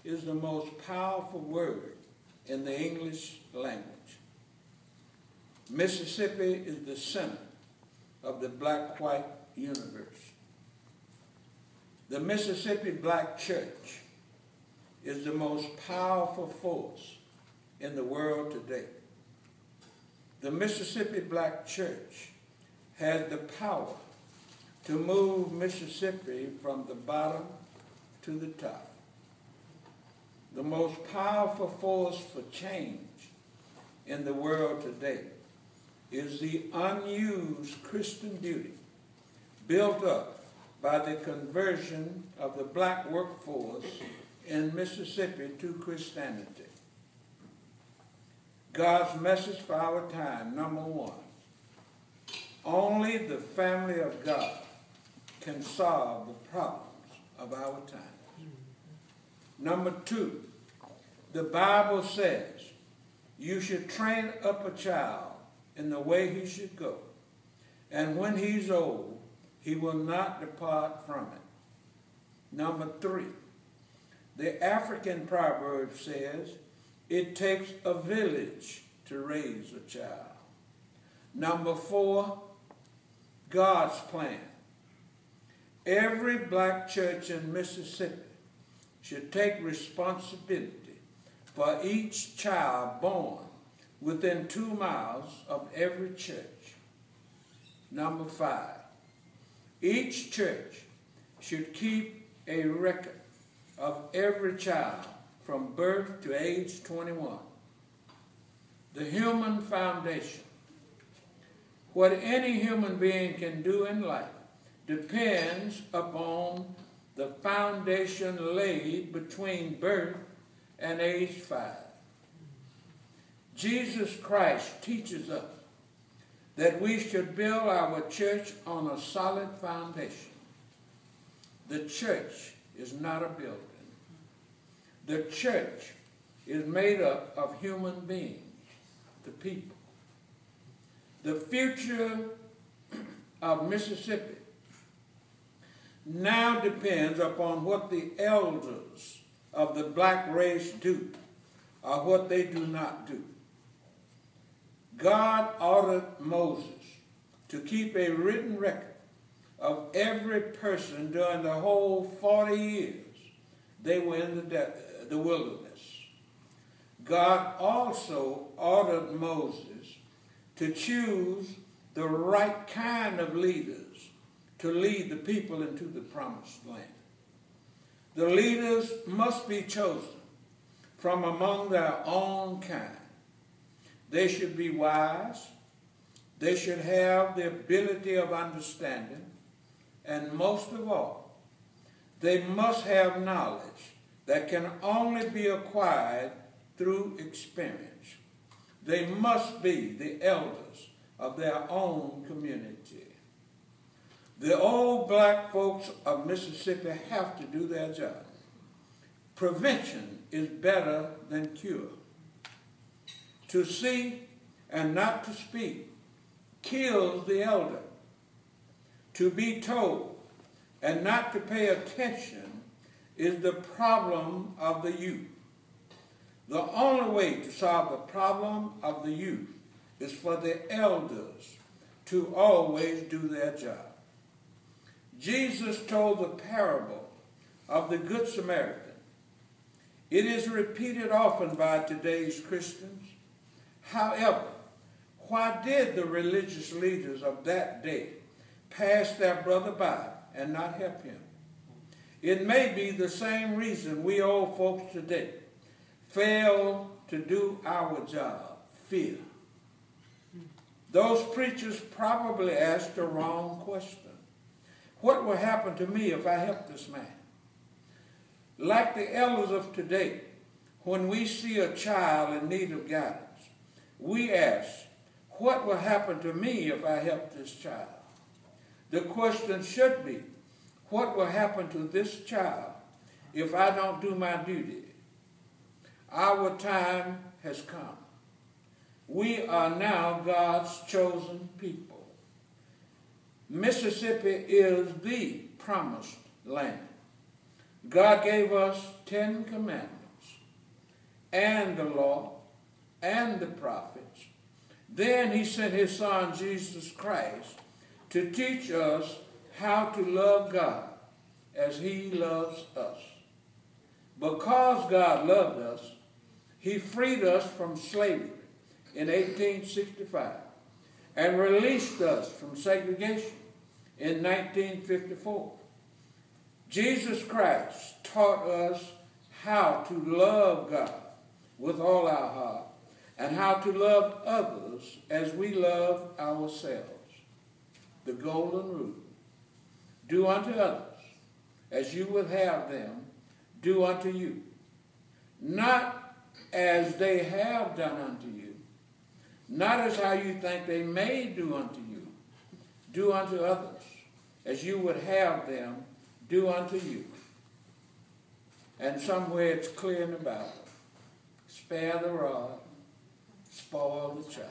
is the most powerful word in the English language. Mississippi is the center of the black-white universe. The Mississippi Black Church is the most powerful force in the world today. The Mississippi Black Church has the power to move Mississippi from the bottom to the top. The most powerful force for change in the world today is the unused Christian beauty built up by the conversion of the black workforce in Mississippi to Christianity. God's message for our time, number one, only the family of God can solve the problems of our time. Number two, the Bible says you should train up a child in the way he should go, and when he's old, he will not depart from it. Number three, the African proverb says it takes a village to raise a child. Number four, God's plan. Every black church in Mississippi should take responsibility for each child born within 2 miles of every church. Number five, each church should keep a record of every child from birth to age 21. The human foundation. What any human being can do in life depends upon the foundation laid between birth and age 5. Jesus Christ teaches us that we should build our church on a solid foundation. The church is not a building. The church is made up of human beings, the people. The future of Mississippi now depends upon what the elders of the black race do or what they do not do. God ordered Moses to keep a written record of every person during the whole 40 years they were in the wilderness. God also ordered Moses to choose the right kind of leaders to lead the people into the promised land. The leaders must be chosen from among their own kind. They should be wise, they should have the ability of understanding, and most of all, they must have knowledge that can only be acquired through experience. They must be the elders of their own community. The old black folks of Mississippi have to do their job. Prevention is better than cure. To see and not to speak kills the elder. To be told and not to pay attention is the problem of the youth. The only way to solve the problem of the youth is for the elders to always do their job. Jesus told the parable of the Good Samaritan. It is repeated often by today's Christians. However, why did the religious leaders of that day pass their brother by and not help him? It may be the same reason we old folks today fail to do our job: fear. Those preachers probably asked the wrong question. What will happen to me if I help this man? Like the elders of today, when we see a child in need of guidance, we ask, what will happen to me if I help this child? The question should be, what will happen to this child if I don't do my duty? Our time has come. We are now God's chosen people. Mississippi is the promised land. God gave us 10 commandments and the law and the prophets. Then he sent his son, Jesus Christ, to teach us how to love God as he loves us. Because God loved us, he freed us from slavery in 1865 and released us from segregation in 1954. Jesus Christ taught us how to love God with all our heart and how to love others as we love ourselves. The golden rule: do unto others as you would have them do unto you. Not as they have done unto you, not as how you think they may do unto you. Do unto others as you would have them do unto you. And somewhere it's clear in the Bible: spare the rod, spoil the child.